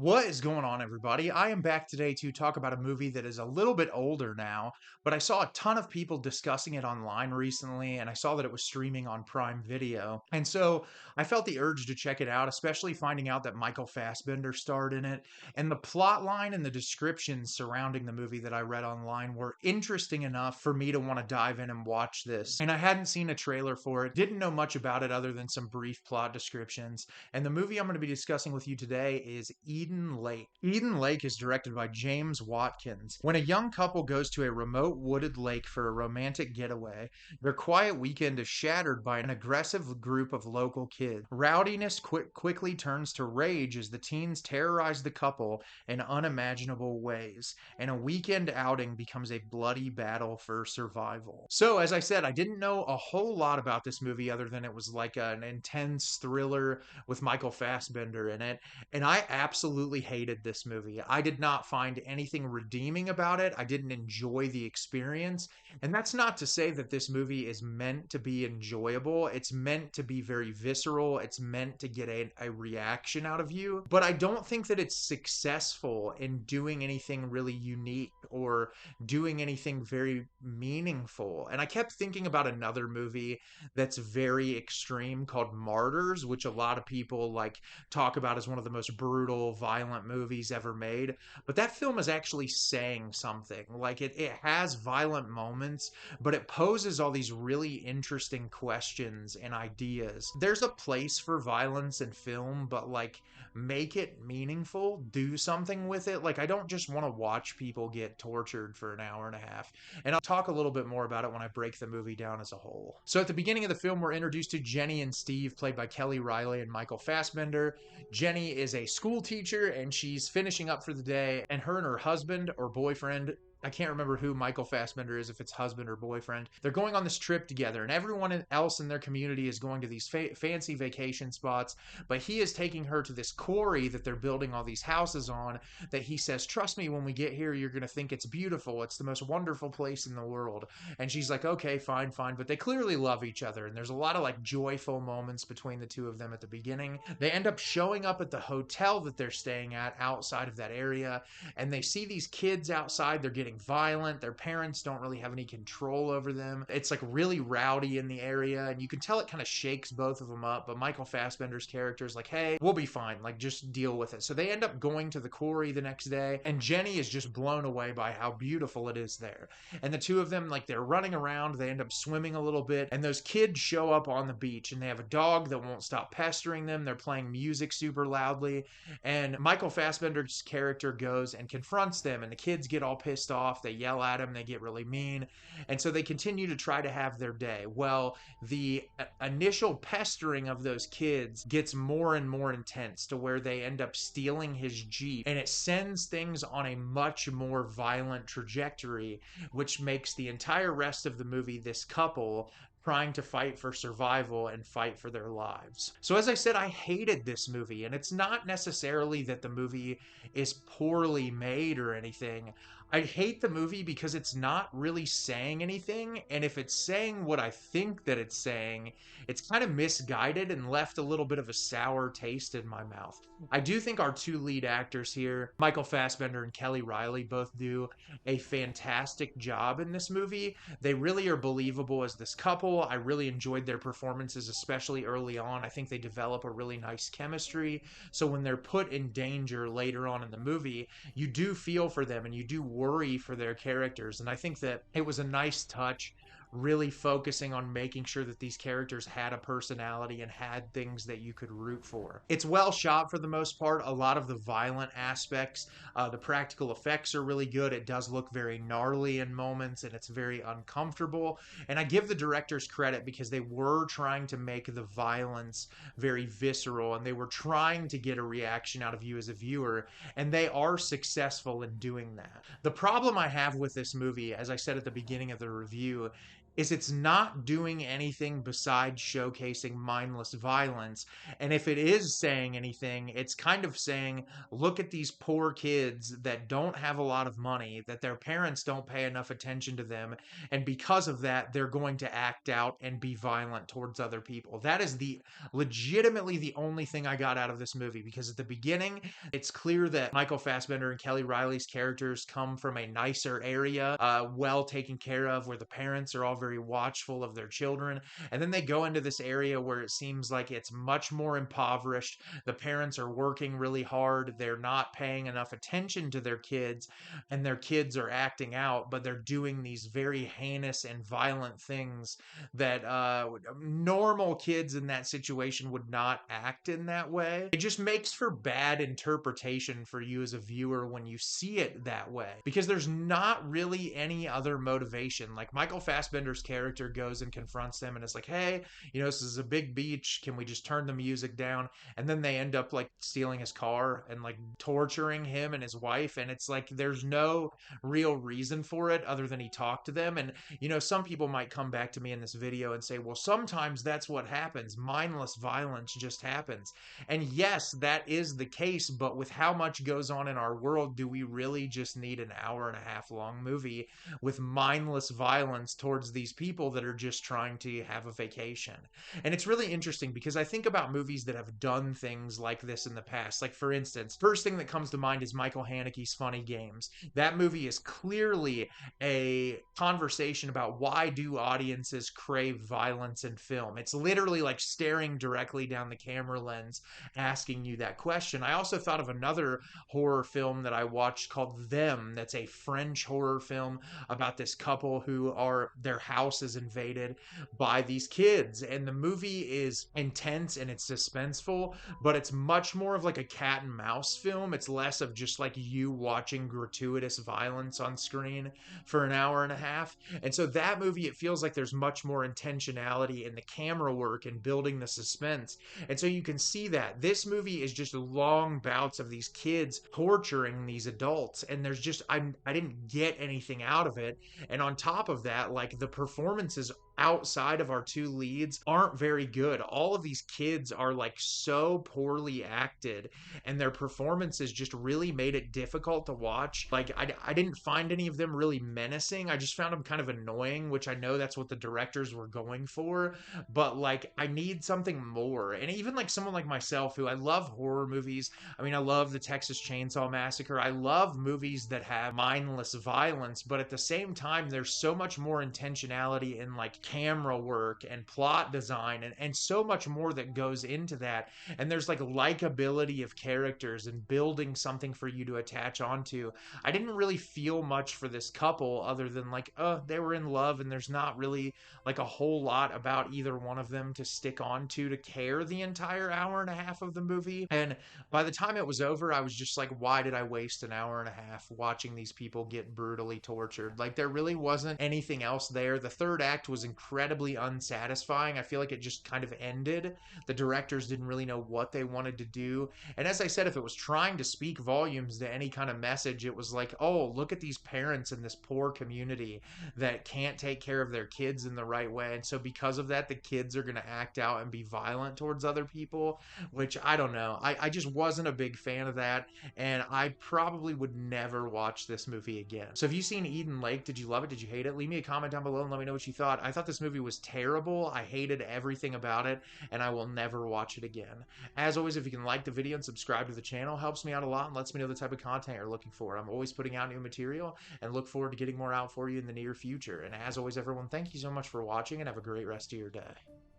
What is going on, everybody? I am back today to talk about a movie that is a little bit older now, but I saw a ton of people discussing it online recently, and I saw that it was streaming on Prime Video. And so I felt the urge to check it out, especially finding out that Michael Fassbender starred in it. And the plot line and the descriptions surrounding the movie that I read online were interesting enough for me to want to dive in and watch this. And I hadn't seen a trailer for it, didn't know much about it other than some brief plot descriptions. And the movie I'm going to be discussing with you today is Eden Lake. Eden Lake is directed by James Watkins. When a young couple goes to a remote wooded lake for a romantic getaway, their quiet weekend is shattered by an aggressive group of local kids. Rowdiness quickly turns to rage as the teens terrorize the couple in unimaginable ways, and a weekend outing becomes a bloody battle for survival. So, as I said, I didn't know a whole lot about this movie other than it was like an intense thriller with Michael Fassbender in it, and I absolutely hated this movie. I did not find anything redeeming about it. I didn't enjoy the experience. And that's not to say that this movie is meant to be enjoyable. It's meant to be very visceral. It's meant to get a reaction out of you. But I don't think that it's successful in doing anything really unique or doing anything very meaningful. And I kept thinking about another movie that's very extreme called Martyrs, which a lot of people like talk about as one of the most brutal, violent movies ever made. But that film is actually saying something. Like it has violent moments, but it poses all these really interesting questions and ideas. There's a place for violence in film, but like make it meaningful, do something with it. Like I don't just want to watch people get tortured for an hour and a half. And I'll talk a little bit more about it when I break the movie down as a whole. So at the beginning of the film, we're introduced to Jenny and Steve, played by Kelly Reilly and Michael Fassbender. Jenny is a school teacher and she's finishing up for the day, and her and her husband or boyfriend, I can't remember who Michael Fassbender is, if it's husband or boyfriend. They're going on this trip together, and everyone else in their community is going to these fancy vacation spots. But he is taking her to this quarry that they're building all these houses on. That he says, "Trust me, when we get here, you're going to think it's beautiful. It's the most wonderful place in the world." And she's like, "Okay, fine, fine." But they clearly love each other, and there's a lot of like joyful moments between the two of them at the beginning. They end up showing up at the hotel that they're staying at outside of that area, and they see these kids outside. They're getting violent. Their parents don't really have any control over them. It's like really rowdy in the area, and you can tell it kind of shakes both of them up. But Michael Fassbender's character is like, "Hey, we'll be fine. Like, just deal with it." So they end up going to the quarry the next day, and Jenny is just blown away by how beautiful it is there. And the two of them, like, they're running around. They end up swimming a little bit, and those kids show up on the beach, and they have a dog that won't stop pestering them. They're playing music super loudly, and Michael Fassbender's character goes and confronts them, and the kids get all pissed off. They yell at him, they get really mean, and so they continue to try to have their day. Well, the initial pestering of those kids gets more and more intense to where they end up stealing his Jeep, and it sends things on a much more violent trajectory, which makes the entire rest of the movie this couple trying to fight for survival and fight for their lives. So as I said, I hated this movie, and it's not necessarily that the movie is poorly made or anything. I hate the movie because it's not really saying anything, and if it's saying what I think that it's saying, it's kind of misguided and left a little bit of a sour taste in my mouth. I do think our two lead actors here, Michael Fassbender and Kelly Reilly, both do a fantastic job in this movie. They really are believable as this couple. I really enjoyed their performances, especially early on. I think they develop a really nice chemistry. So when they're put in danger later on in the movie, you do feel for them and you do worry for their characters. And I think that it was a nice touch, really focusing on making sure that these characters had a personality and had things that you could root for. It's well shot for the most part. A lot of the violent aspects, the practical effects are really good. It does look very gnarly in moments, and it's very uncomfortable. And I give the directors credit because they were trying to make the violence very visceral, and they were trying to get a reaction out of you as a viewer, and they are successful in doing that. The problem I have with this movie, as I said at the beginning of the review, is it's not doing anything besides showcasing mindless violence. And if it is saying anything, it's kind of saying, look at these poor kids that don't have a lot of money, that their parents don't pay enough attention to them. And because of that, they're going to act out and be violent towards other people. That is the legitimately the only thing I got out of this movie, because at the beginning, it's clear that Michael Fassbender and Kelly Reilly's characters come from a nicer area, well taken care of, where the parents are all very watchful of their children. And then they go into this area where it seems like it's much more impoverished. The parents are working really hard. They're not paying enough attention to their kids, and their kids are acting out, but they're doing these very heinous and violent things that normal kids in that situation would not act in that way. It just makes for bad interpretation for you as a viewer when you see it that way, because there's not really any other motivation. Like, Michael Fassbender's character goes and confronts them and is like, hey, this is a big beach, can we just turn the music down? And then they end up like stealing his car and like torturing him and his wife, and it's like there's no real reason for it other than he talked to them. And some people might come back to me in this video and say, well, sometimes that's what happens, mindless violence just happens. And yes, that is the case, but with how much goes on in our world, do we really just need an hour and a half long movie with mindless violence towards these people that are just trying to have a vacation? And it's really interesting because I think about movies that have done things like this in the past. Like, for instance, first thing that comes to mind is Michael Haneke's Funny Games. That movie is clearly a conversation about why do audiences crave violence in film. It's literally like staring directly down the camera lens, asking you that question. I also thought of another horror film that I watched called Them. That's a French horror film about this couple who their house is invaded by these kids, and the movie is intense and it's suspenseful, but it's much more of like a cat and mouse film. It's less of just like you watching gratuitous violence on screen for an hour and a half. And so that movie, it feels like there's much more intentionality in the camera work and building the suspense. And so you can see that this movie is just long bouts of these kids torturing these adults, and there's just I didn't get anything out of it. And on top of that, like, the performances outside of our two leads aren't very good. All of these kids are like so poorly acted, and their performances just really made it difficult to watch. Like, I didn't find any of them really menacing. I just found them kind of annoying, which I know that's what the directors were going for, but like, I need something more. And even like someone like myself, who I love horror movies. I mean, I love the Texas Chainsaw Massacre. I love movies that have mindless violence, but at the same time, there's so much more intentionality in like camera work and plot design, and so much more that goes into that. And there's like likability of characters and building something for you to attach onto. I didn't really feel much for this couple other than like, oh, they were in love, and there's not really like a whole lot about either one of them to stick on to care the entire hour and a half of the movie. And by the time it was over, I was just like, why did I waste an hour and a half watching these people get brutally tortured? Like, there really wasn't anything else there. The third act was incredibly unsatisfying. I feel like it just kind of ended. The directors didn't really know what they wanted to do. And as I said, if it was trying to speak volumes to any kind of message, it was like, oh, look at these parents in this poor community that can't take care of their kids in the right way. And so because of that, the kids are going to act out and be violent towards other people, which I don't know. I just wasn't a big fan of that. And I probably would never watch this movie again. So have you seen Eden Lake? Did you love it? Did you hate it? Leave me a comment down below and let me know what you thought. I thought this movie was terrible. I hated everything about it, and I will never watch it again. As always, if you can like the video and subscribe to the channel, helps me out a lot and lets me know the type of content you're looking for. I'm always putting out new material and look forward to getting more out for you in the near future. And as always, everyone, thank you so much for watching, and have a great rest of your day.